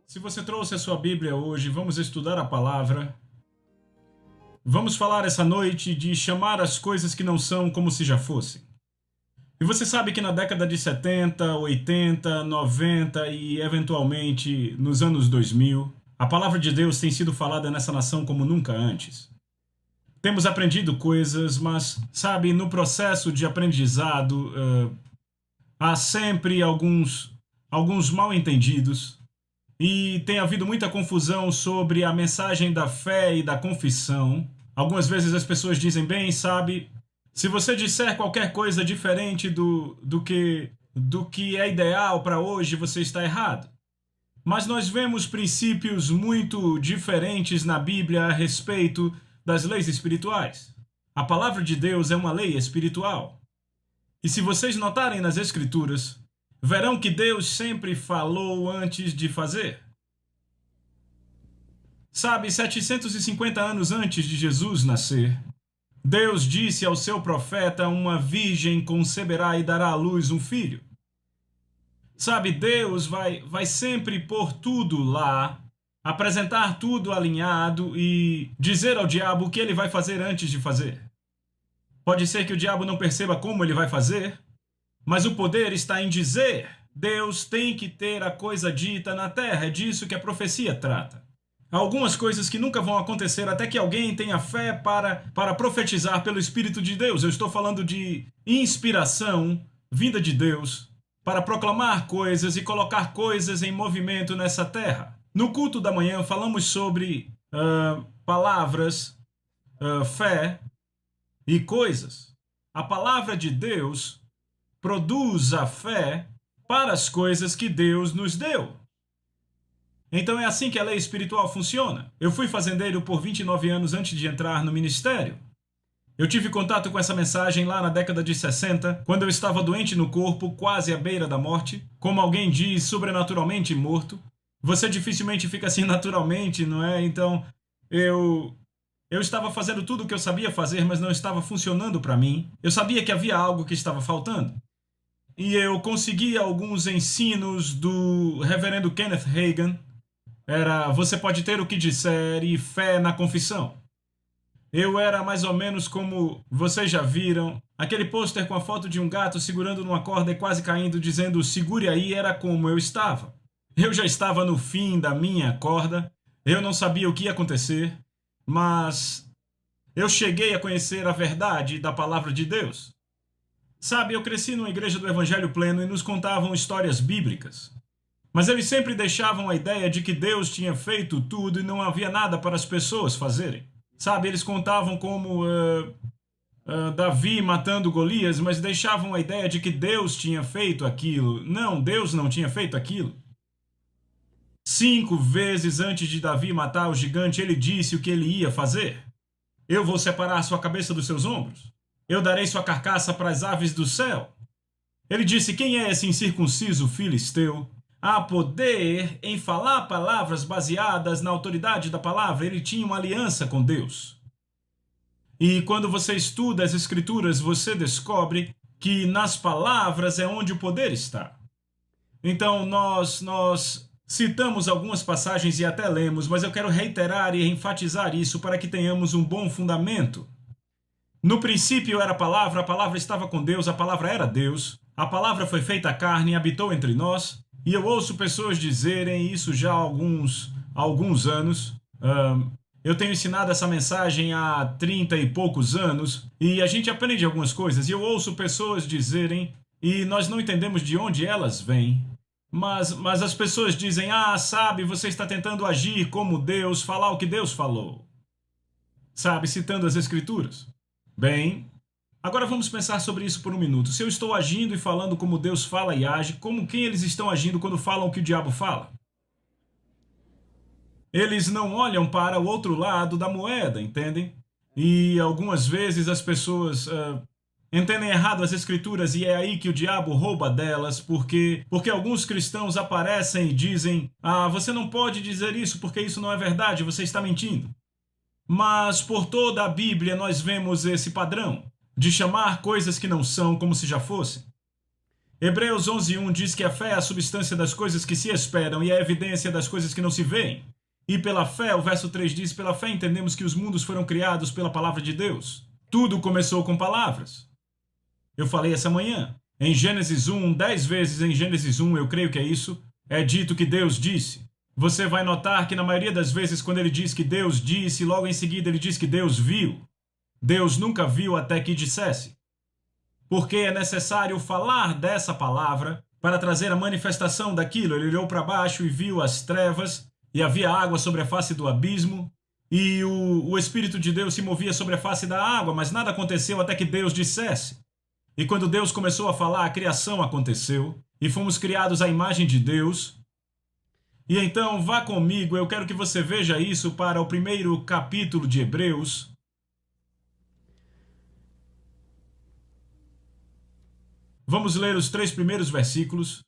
Se você trouxe a sua Bíblia hoje, vamos estudar a palavra. Vamos falar essa noite de chamar as coisas que não são como se já fossem. E você sabe que na década de 70, 80, 90 e eventualmente nos anos 2000, a palavra de Deus tem sido falada nessa nação como nunca antes. Temos aprendido coisas, mas, sabe, no processo de aprendizado, há sempre alguns mal-entendidos. E tem havido muita confusão sobre a mensagem da fé e da confissão. Algumas vezes as pessoas dizem, bem, sabe, se você disser qualquer coisa diferente do que é ideal para hoje, você está errado. Mas nós vemos princípios muito diferentes na Bíblia a respeito das leis espirituais. A palavra de Deus é uma lei espiritual. E se vocês notarem nas Escrituras, verão que Deus sempre falou antes de fazer. Sabe, 750 anos antes de Jesus nascer, Deus disse ao seu profeta, uma virgem conceberá e dará à luz um filho. Sabe, Deus vai sempre pôr tudo lá, apresentar tudo alinhado e dizer ao diabo o que ele vai fazer antes de fazer. Pode ser que o diabo não perceba como ele vai fazer, mas o poder está em dizer. Deus tem que ter a coisa dita na terra, é disso que a profecia trata. Há algumas coisas que nunca vão acontecer até que alguém tenha fé para profetizar pelo Espírito de Deus. Eu estou falando de inspiração, vinda de Deus, para proclamar coisas e colocar coisas em movimento nessa terra. No culto da manhã falamos sobre palavras, fé e coisas. A palavra de Deus produz a fé para as coisas que Deus nos deu. Então é assim que a lei espiritual funciona. Eu fui fazendeiro por 29 anos antes de entrar no ministério. Eu tive contato com essa mensagem lá na década de 60, quando eu estava doente no corpo, quase à beira da morte. Como alguém diz, sobrenaturalmente morto. Você dificilmente fica assim naturalmente, não é? Então, eu estava fazendo tudo o que eu sabia fazer, mas não estava funcionando para mim. Eu sabia que havia algo que estava faltando. E eu consegui alguns ensinos do reverendo Kenneth Hagin. Era, você pode ter o que disser e fé na confissão. Eu era mais ou menos como vocês já viram, aquele pôster com a foto de um gato segurando numa corda e quase caindo, dizendo, segure aí, era como eu estava. Eu já estava no fim da minha corda, eu não sabia o que ia acontecer, mas eu cheguei a conhecer a verdade da palavra de Deus. Sabe, eu cresci numa igreja do Evangelho Pleno e nos contavam histórias bíblicas. Mas eles sempre deixavam a ideia de que Deus tinha feito tudo e não havia nada para as pessoas fazerem. Sabe, eles contavam como Davi matando Golias, mas deixavam a ideia de que Deus tinha feito aquilo. Não, Deus não tinha feito aquilo. 5 vezes antes de Davi matar o gigante, ele disse o que ele ia fazer. Eu vou separar sua cabeça dos seus ombros. Eu darei sua carcaça para as aves do céu. Ele disse, quem é esse incircunciso filisteu? Há poder em falar palavras baseadas na autoridade da palavra. Ele tinha uma aliança com Deus. E quando você estuda as Escrituras, você descobre que nas palavras é onde o poder está. Então nós citamos algumas passagens e até lemos, mas eu quero reiterar e enfatizar isso para que tenhamos um bom fundamento. No princípio era a palavra estava com Deus, a palavra era Deus, a palavra foi feita carne e habitou entre nós, e eu ouço pessoas dizerem isso já há alguns anos. Eu tenho ensinado essa mensagem há 30 e poucos anos, e a gente aprende algumas coisas, e eu ouço pessoas dizerem, e nós não entendemos de onde elas vêm, mas as pessoas dizem, sabe, você está tentando agir como Deus, falar o que Deus falou. Sabe, citando as Escrituras. Bem, agora vamos pensar sobre isso por um minuto. Se eu estou agindo e falando como Deus fala e age, como quem eles estão agindo quando falam o que o diabo fala? Eles não olham para o outro lado da moeda, entendem? E algumas vezes as pessoas entendem errado as Escrituras e é aí que o diabo rouba delas, porque alguns cristãos aparecem e dizem, você não pode dizer isso porque isso não é verdade, você está mentindo. Mas por toda a Bíblia nós vemos esse padrão de chamar coisas que não são como se já fossem. Hebreus 11:1 diz que a fé é a substância das coisas que se esperam e a evidência das coisas que não se veem. E pela fé, o verso 3 diz, pela fé entendemos que os mundos foram criados pela palavra de Deus. Tudo começou com palavras. Eu falei essa manhã. Em Gênesis 1, 10 vezes em Gênesis 1, eu creio que é isso, é dito que Deus disse. Você vai notar que na maioria das vezes quando ele diz que Deus disse, logo em seguida ele diz que Deus viu. Deus nunca viu até que dissesse. Porque é necessário falar dessa palavra para trazer a manifestação daquilo. Ele olhou para baixo e viu as trevas, e havia água sobre a face do abismo, e o Espírito de Deus se movia sobre a face da água, mas nada aconteceu até que Deus dissesse. E quando Deus começou a falar, a criação aconteceu, e fomos criados à imagem de Deus. E então, vá comigo, eu quero que você veja isso para o primeiro capítulo de Hebreus. Vamos ler os 3 primeiros versículos.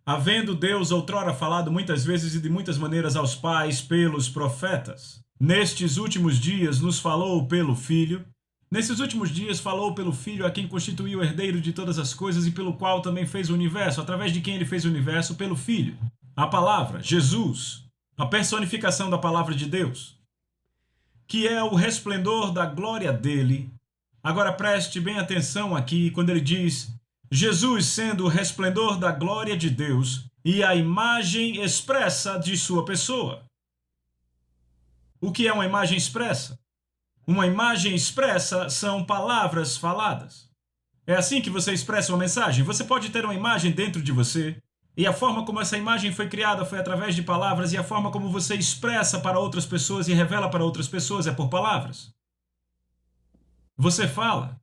Havendo Deus outrora falado muitas vezes e de muitas maneiras aos pais pelos profetas, nestes últimos dias nos falou pelo Filho. Nesses últimos dias falou pelo Filho, a quem constituiu o herdeiro de todas as coisas e pelo qual também fez o universo, através de quem ele fez o universo, pelo Filho. A palavra, Jesus, a personificação da palavra de Deus, que é o resplendor da glória dele. Agora preste bem atenção aqui quando ele diz Jesus sendo o resplendor da glória de Deus e a imagem expressa de sua pessoa. O que é uma imagem expressa? Uma imagem expressa são palavras faladas. É assim que você expressa uma mensagem. Você pode ter uma imagem dentro de você, e a forma como essa imagem foi criada foi através de palavras, e a forma como você expressa para outras pessoas e revela para outras pessoas é por palavras. Você fala.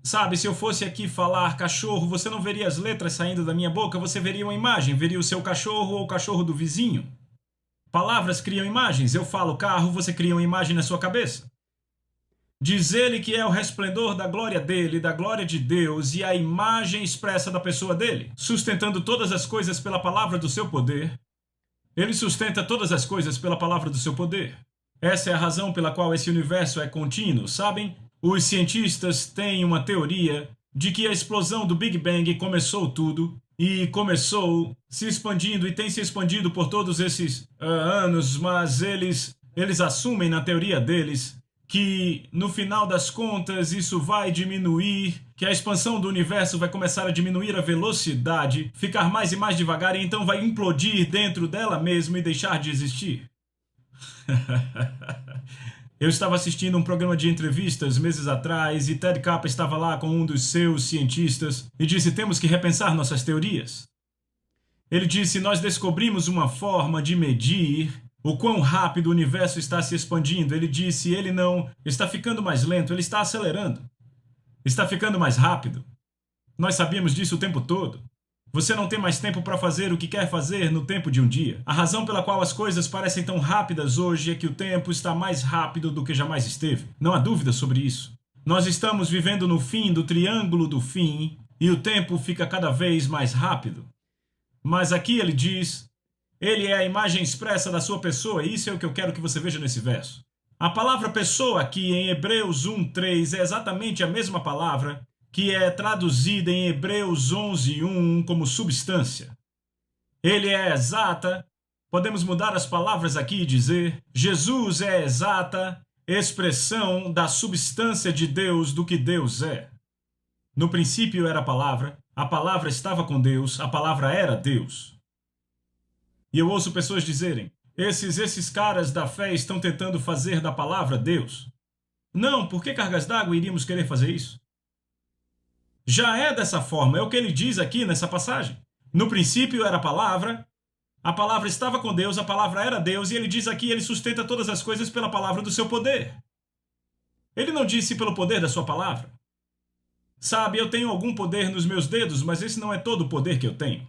Sabe, se eu fosse aqui falar cachorro, você não veria as letras saindo da minha boca, você veria uma imagem, veria o seu cachorro ou o cachorro do vizinho. Palavras criam imagens. Eu falo carro, você cria uma imagem na sua cabeça. Diz ele que é o resplendor da glória dele, da glória de Deus e a imagem expressa da pessoa dele, sustentando todas as coisas pela palavra do seu poder. Ele sustenta todas as coisas pela palavra do seu poder. Essa é a razão pela qual esse universo é contínuo, sabem? Os cientistas têm uma teoria de que a explosão do Big Bang começou tudo e começou se expandindo e tem se expandido por todos esses anos, mas eles assumem na teoria deles que no final das contas isso vai diminuir, que a expansão do universo vai começar a diminuir a velocidade, ficar mais e mais devagar e então vai implodir dentro dela mesma e deixar de existir. Eu estava assistindo um programa de entrevistas meses atrás e Ted Kappa estava lá com um dos seus cientistas e disse: temos que repensar nossas teorias. Ele disse: nós descobrimos uma forma de medir o quão rápido o universo está se expandindo. Ele disse: ele não está ficando mais lento, ele está acelerando. Está ficando mais rápido. Nós sabíamos disso o tempo todo. Você não tem mais tempo para fazer o que quer fazer no tempo de um dia. A razão pela qual as coisas parecem tão rápidas hoje é que o tempo está mais rápido do que jamais esteve. Não há dúvida sobre isso. Nós estamos vivendo no fim do triângulo do fim e o tempo fica cada vez mais rápido. Mas aqui ele diz, ele é a imagem expressa da sua pessoa, e isso é o que eu quero que você veja nesse verso. A palavra pessoa aqui em Hebreus 1:3 é exatamente a mesma palavra que é traduzida em Hebreus 11:1 como substância. Ele é exata, podemos mudar as palavras aqui e dizer, Jesus é exata expressão da substância de Deus, do que Deus é. No princípio era a palavra estava com Deus, a palavra era Deus. E eu ouço pessoas dizerem, esses caras da fé estão tentando fazer da palavra Deus. Não, por que cargas d'água iríamos querer fazer isso? Já é dessa forma, é o que ele diz aqui nessa passagem. No princípio era a palavra estava com Deus, a palavra era Deus, e ele diz aqui, ele sustenta todas as coisas pela palavra do seu poder. Ele não disse pelo poder da sua palavra. Sabe, eu tenho algum poder nos meus dedos, mas esse não é todo o poder que eu tenho.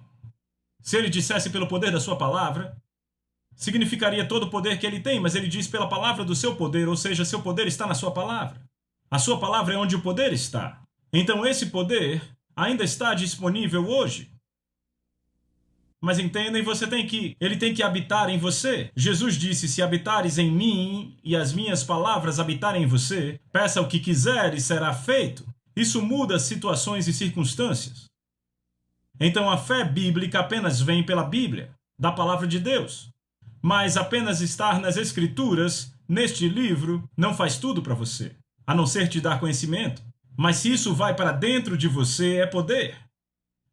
Se ele dissesse pelo poder da sua palavra, significaria todo o poder que ele tem, mas ele diz pela palavra do seu poder, ou seja, seu poder está na sua palavra. A sua palavra é onde o poder está. Então esse poder ainda está disponível hoje. Mas entendem, ele tem que habitar em você. Jesus disse, se habitares em mim e as minhas palavras habitarem em você, peça o que quiser e será feito. Isso muda situações e circunstâncias. Então a fé bíblica apenas vem pela Bíblia, da palavra de Deus. Mas apenas estar nas Escrituras, neste livro, não faz tudo para você, a não ser te dar conhecimento. Mas se isso vai para dentro de você, é poder.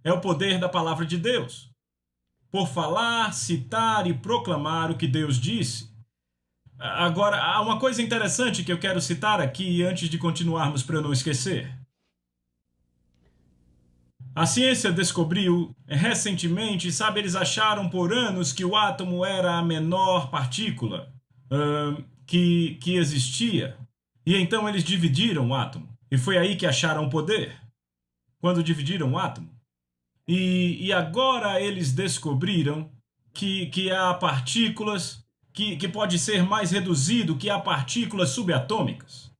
É o poder da palavra de Deus. Por falar, citar e proclamar o que Deus disse. Agora, há uma coisa interessante que eu quero citar aqui antes de continuarmos para eu não esquecer. A ciência descobriu recentemente, sabe, eles acharam por anos que o átomo era a menor partícula que existia. E então eles dividiram o átomo. E foi aí que acharam o poder. Quando dividiram o átomo. E agora eles descobriram que há partículas, que pode ser mais reduzido, que há partículas subatômicas.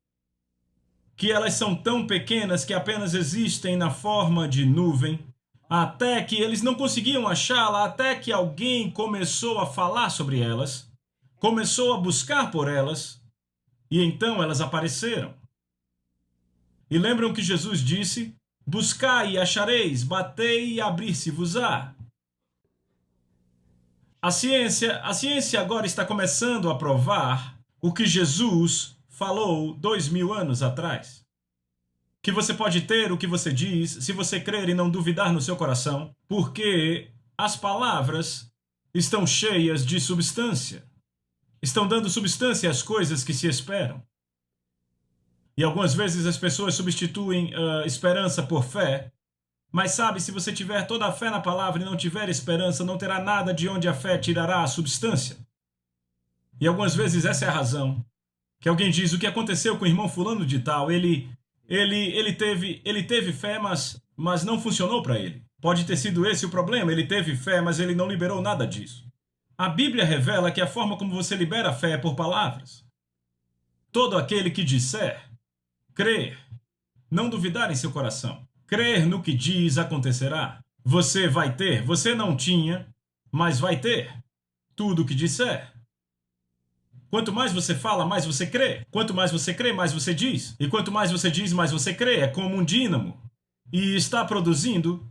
Que elas são tão pequenas que apenas existem na forma de nuvem, até que eles não conseguiam achá-la, até que alguém começou a falar sobre elas, começou a buscar por elas, e então elas apareceram. E lembram que Jesus disse: buscai e achareis, batei e abrir-se-vos-á. A ciência agora está começando a provar o que Jesus falou 2000 anos atrás. Que você pode ter o que você diz se você crer e não duvidar no seu coração, porque as palavras estão cheias de substância. Estão dando substância às coisas que se esperam. E algumas vezes as pessoas substituem esperança por fé. Mas sabe, se você tiver toda a fé na palavra e não tiver esperança, não terá nada de onde a fé tirará a substância. E algumas vezes essa é a razão. Que alguém diz: o que aconteceu com o irmão fulano de tal, ele teve fé, mas não funcionou para ele. Pode ter sido esse o problema, ele teve fé, mas ele não liberou nada disso. A Bíblia revela que a forma como você libera a fé é por palavras. Todo aquele que disser, crer, não duvidar em seu coração, crer no que diz acontecerá. Você vai ter, você não tinha, mas vai ter tudo o que disser. Quanto mais você fala, mais você crê. Quanto mais você crê, mais você diz. E quanto mais você diz, mais você crê. É como um dínamo. E está produzindo,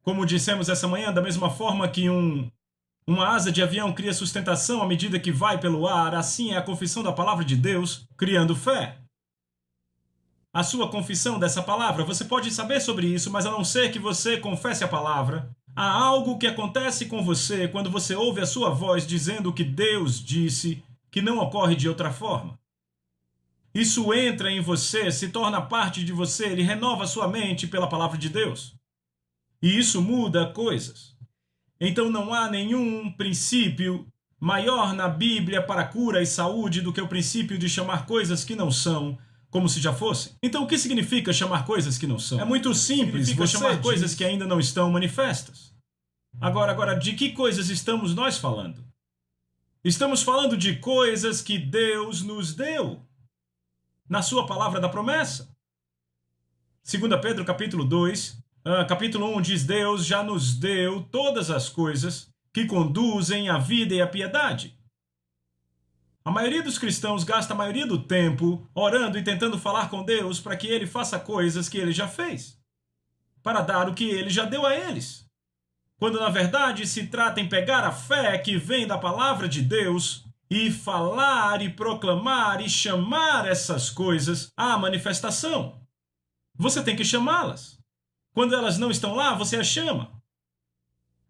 como dissemos essa manhã, da mesma forma que uma asa de avião cria sustentação à medida que vai pelo ar, assim é a confissão da palavra de Deus, criando fé. A sua confissão dessa palavra, você pode saber sobre isso, mas a não ser que você confesse a palavra, há algo que acontece com você quando você ouve a sua voz dizendo o que Deus disse, que não ocorre de outra forma. Isso entra em você, se torna parte de você, ele renova sua mente pela palavra de Deus. E isso muda coisas. Então não há nenhum princípio maior na Bíblia para cura e saúde do que o princípio de chamar coisas que não são, como se já fossem. Então o que significa chamar coisas que não são? É muito simples, significa chamar coisas que ainda não estão manifestas. Agora, de que coisas estamos nós falando? Estamos falando de coisas que Deus nos deu na sua palavra da promessa. 2 Pedro capítulo 2, capítulo 1 diz: Deus já nos deu todas as coisas que conduzem à vida e à piedade. A maioria dos cristãos gasta a maioria do tempo orando e tentando falar com Deus para que Ele faça coisas que Ele já fez, para dar o que Ele já deu a eles. Quando na verdade se trata em pegar a fé que vem da palavra de Deus e falar e proclamar e chamar essas coisas à manifestação. Você tem que chamá-las. Quando elas não estão lá, você as chama.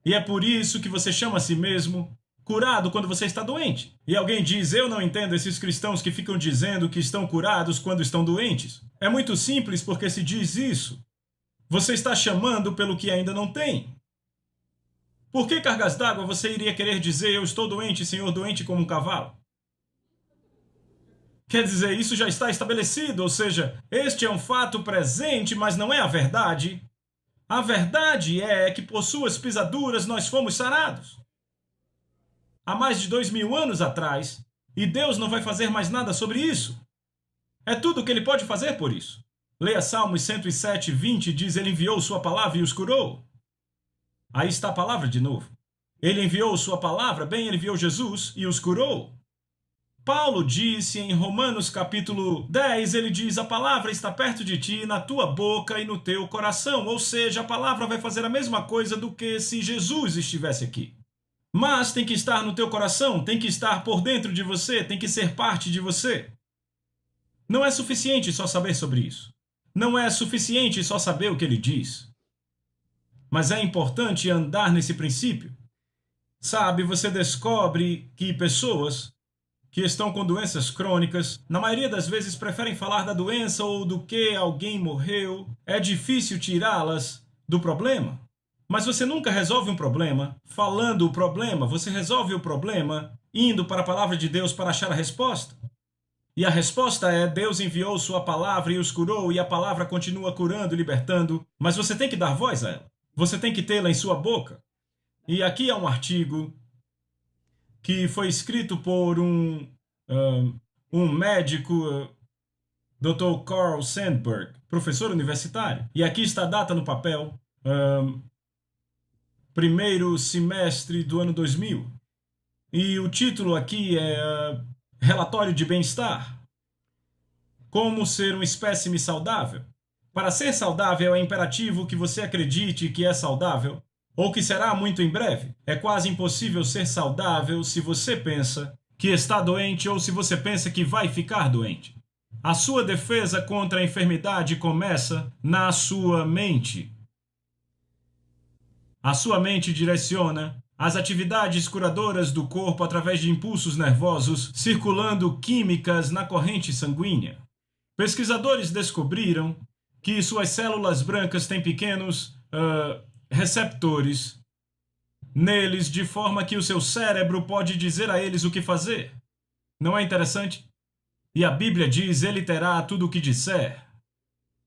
E é por isso que você chama a si mesmo curado quando você está doente. E alguém diz: eu não entendo esses cristãos que ficam dizendo que estão curados quando estão doentes. É muito simples, porque se diz isso, você está chamando pelo que ainda não tem. Por que cargas d'água você iria querer dizer: eu estou doente, Senhor, doente como um cavalo? Quer dizer, isso já está estabelecido, ou seja, este é um fato presente, mas não é a verdade. A verdade é que por suas pisaduras nós fomos sarados. Há mais de 2000 anos atrás, e Deus não vai fazer mais nada sobre isso. É tudo o que Ele pode fazer por isso. Leia Salmos 107, 20, diz: Ele enviou sua palavra e os curou. Aí está a palavra de novo. Ele enviou sua palavra, bem, Ele enviou Jesus e os curou. Paulo disse em Romanos capítulo 10, ele diz: a palavra está perto de ti, na tua boca e no teu coração. Ou seja, a palavra vai fazer a mesma coisa do que se Jesus estivesse aqui. Mas tem que estar no teu coração, tem que estar por dentro de você, tem que ser parte de você. Não é suficiente só saber sobre isso. Não é suficiente só saber o que ele diz. Mas é importante andar nesse princípio. Sabe, você descobre que pessoas que estão com doenças crônicas, na maioria das vezes preferem falar da doença ou do que alguém morreu. É difícil tirá-las do problema. Mas você nunca resolve um problema falando o problema. Você resolve o problema indo para a palavra de Deus para achar a resposta. E a resposta é: Deus enviou sua palavra e os curou, e a palavra continua curando e libertando, mas você tem que dar voz a ela. Você tem que tê-la em sua boca. E aqui é um artigo que foi escrito por um médico, Dr. Carl Sandburg, professor universitário. E aqui está a data no papel, primeiro semestre do ano 2000. E o título aqui é Relatório de Bem-Estar. Como ser um espécime saudável. Para ser saudável é imperativo que você acredite que é saudável, ou que será muito em breve. É quase impossível ser saudável se você pensa que está doente ou se você pensa que vai ficar doente. A sua defesa contra a enfermidade começa na sua mente. A sua mente direciona as atividades curadoras do corpo através de impulsos nervosos circulando químicas na corrente sanguínea. Pesquisadores descobriram que suas células brancas têm pequenos receptores neles, de forma que o seu cérebro pode dizer a eles o que fazer. Não é interessante? E a Bíblia diz: ele terá tudo o que disser,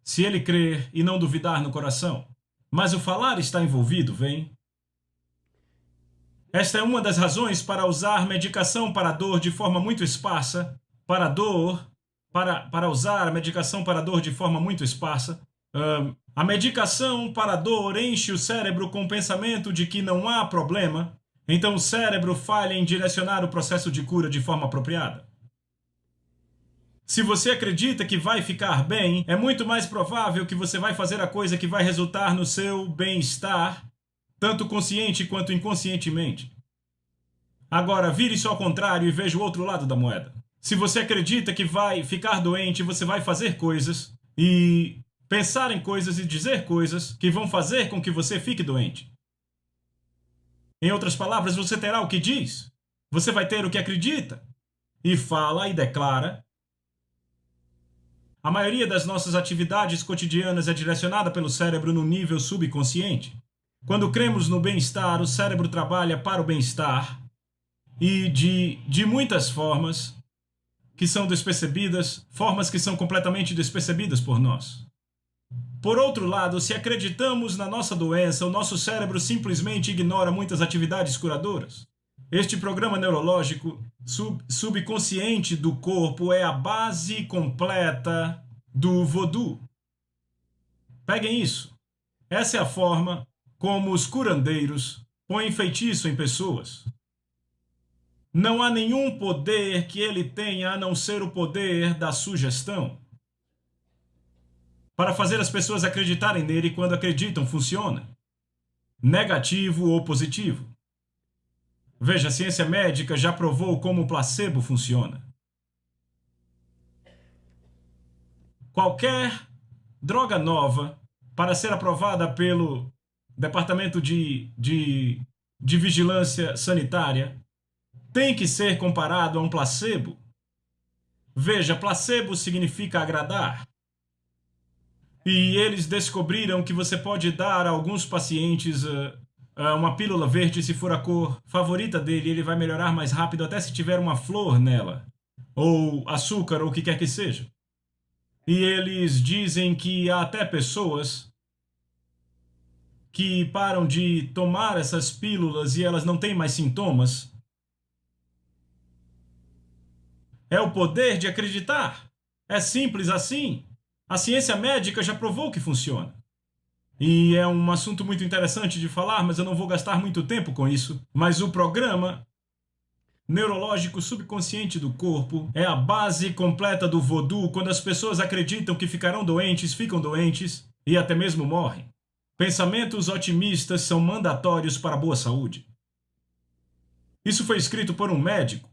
se ele crer e não duvidar no coração. Mas o falar está envolvido, vem? Esta é uma das razões para usar medicação para dor de forma muito esparsa, para usar a medicação para dor de forma muito esparsa. A medicação para dor enche o cérebro com o pensamento de que não há problema, então o cérebro falha em direcionar o processo de cura de forma apropriada. Se você acredita que vai ficar bem, é muito mais provável que você vai fazer a coisa que vai resultar no seu bem-estar, tanto consciente quanto inconscientemente. Agora, vire-se ao contrário e veja o outro lado da moeda. Se você acredita que vai ficar doente, você vai fazer coisas e pensar em coisas e dizer coisas que vão fazer com que você fique doente. Em outras palavras, você terá o que diz. Você vai ter o que acredita. E fala e declara. A maioria das nossas atividades cotidianas é direcionada pelo cérebro no nível subconsciente. Quando cremos no bem-estar, o cérebro trabalha para o bem-estar e de muitas formas que são despercebidas, formas que são completamente despercebidas por nós. Por outro lado, se acreditamos na nossa doença, o nosso cérebro simplesmente ignora muitas atividades curadoras. Este programa neurológico subconsciente do corpo é a base completa do voodoo. Peguem isso. Essa é a forma como os curandeiros põem feitiço em pessoas. Não há nenhum poder que ele tenha a não ser o poder da sugestão. Para fazer as pessoas acreditarem nele, e quando acreditam, funciona. Negativo ou positivo. Veja, a ciência médica já provou como o placebo funciona. Qualquer droga nova, para ser aprovada pelo Departamento de Vigilância Sanitária, tem que ser comparado a um placebo. Veja, placebo significa agradar. E eles descobriram que você pode dar a alguns pacientes uma pílula verde, se for a cor favorita dele, ele vai melhorar mais rápido até se tiver uma flor nela, ou açúcar, ou o que quer que seja. E eles dizem que há até pessoas que param de tomar essas pílulas e elas não têm mais sintomas. É o poder de acreditar. É simples assim. A ciência médica já provou que funciona. E é um assunto muito interessante de falar, mas eu não vou gastar muito tempo com isso. Mas o programa neurológico subconsciente do corpo, é a base completa do voodoo quando as pessoas acreditam que ficarão doentes, ficam doentes e até mesmo morrem. Pensamentos otimistas são mandatórios para a boa saúde. Isso foi escrito por um médico.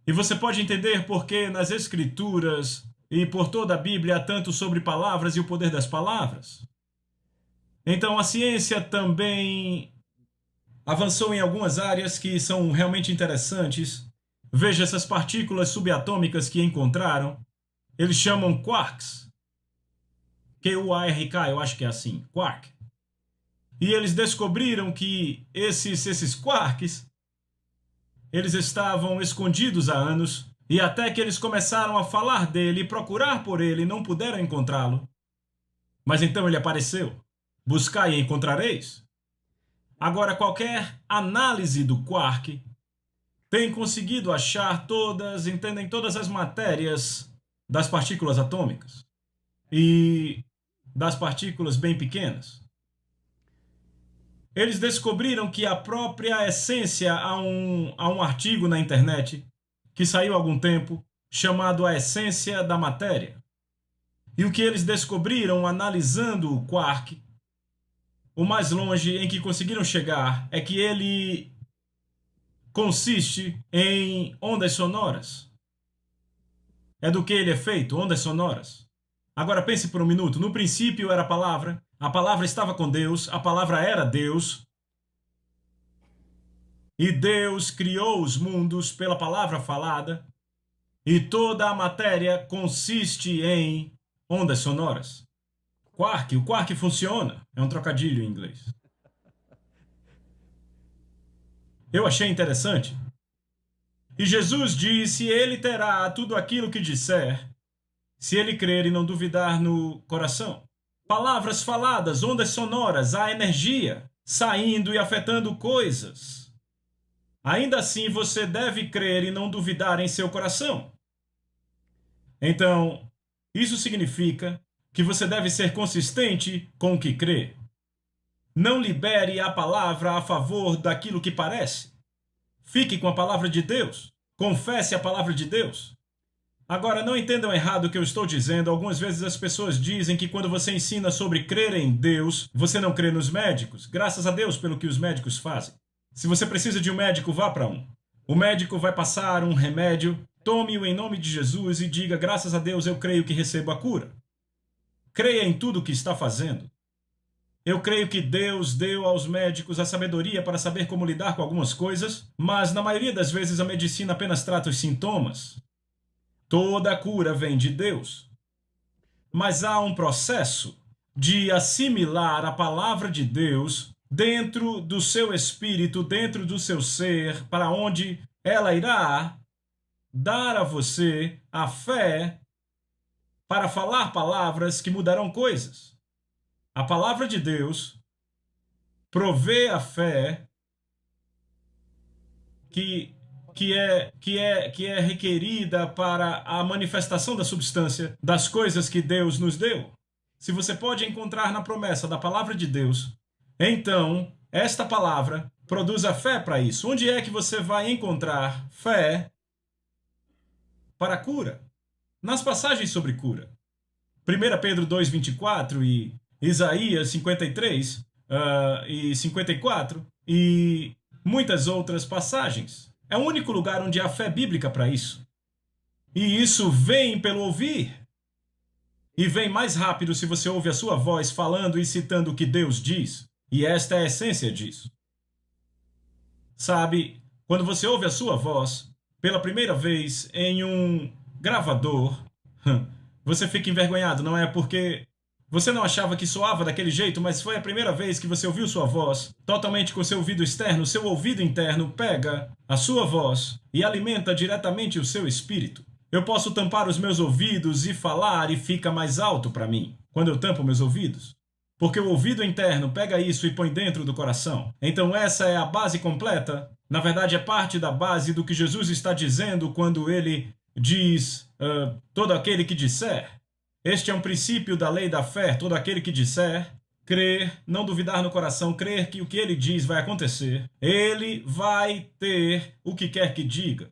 E você pode entender por que nas Escrituras e por toda a Bíblia há tanto sobre palavras e o poder das palavras. Então a ciência também avançou em algumas áreas que são realmente interessantes. Veja essas partículas subatômicas que encontraram. Eles chamam quarks. Q-U-A-R-K, eu acho que é assim, quark. E eles descobriram que esses quarks, eles estavam escondidos há anos, e até que eles começaram a falar dele e procurar por ele, não puderam encontrá-lo. Mas então ele apareceu. Buscai e encontrareis. Agora, qualquer análise do quark tem conseguido achar entendem todas as matérias das partículas atômicas e das partículas bem pequenas. Eles descobriram que a própria essência, há um artigo na internet que saiu há algum tempo, chamado A Essência da Matéria. E o que eles descobriram analisando o quark, o mais longe em que conseguiram chegar é que ele consiste em ondas sonoras. É do que ele é feito, ondas sonoras. Agora pense por um minuto. No princípio era a palavra estava com Deus, a palavra era Deus. E Deus criou os mundos pela palavra falada. E toda a matéria consiste em ondas sonoras. O quark funciona. É um trocadilho em inglês. Eu achei interessante. E Jesus disse: ele terá tudo aquilo que disser, se ele crer e não duvidar no coração. Palavras faladas, ondas sonoras, a energia saindo e afetando coisas. Ainda assim, você deve crer e não duvidar em seu coração. Então, isso significa que você deve ser consistente com o que crê. Não libere a palavra a favor daquilo que parece. Fique com a palavra de Deus. Confesse a palavra de Deus. Agora, não entendam errado o que eu estou dizendo. Algumas vezes as pessoas dizem que quando você ensina sobre crer em Deus, você não crê nos médicos. Graças a Deus pelo que os médicos fazem. Se você precisa de um médico, vá para um. O médico vai passar um remédio, tome-o em nome de Jesus e diga: graças a Deus eu creio que recebo a cura. Creia em tudo o que está fazendo. Eu creio que Deus deu aos médicos a sabedoria para saber como lidar com algumas coisas, mas na maioria das vezes a medicina apenas trata os sintomas. Toda a cura vem de Deus. Mas há um processo de assimilar a palavra de Deus dentro do seu espírito, dentro do seu ser, para onde ela irá dar a você a fé para falar palavras que mudarão coisas. A palavra de Deus provê a fé que é requerida para a manifestação da substância das coisas que Deus nos deu. Se você pode encontrar na promessa da palavra de Deus, então esta palavra produz a fé para isso. Onde é que você vai encontrar fé para a cura? Nas passagens sobre cura. 1 Pedro 2,24 e Isaías 53 e 54 e muitas outras passagens. É o único lugar onde há fé bíblica para isso. E isso vem pelo ouvir. E vem mais rápido se você ouve a sua voz falando e citando o que Deus diz. E esta é a essência disso. Sabe, quando você ouve a sua voz pela primeira vez em um gravador, você fica envergonhado, não é? Porque você não achava que soava daquele jeito, mas foi a primeira vez que você ouviu sua voz totalmente com seu ouvido externo. Seu ouvido interno pega a sua voz e alimenta diretamente o seu espírito. Eu posso tampar os meus ouvidos e falar e fica mais alto para mim quando eu tampo meus ouvidos. Porque o ouvido interno pega isso e põe dentro do coração. Então essa é a base completa. Na verdade, é parte da base do que Jesus está dizendo quando ele diz: todo aquele que disser. Este é um princípio da lei da fé. Todo aquele que disser, crer, não duvidar no coração, crer que o que ele diz vai acontecer, ele vai ter o que quer que diga.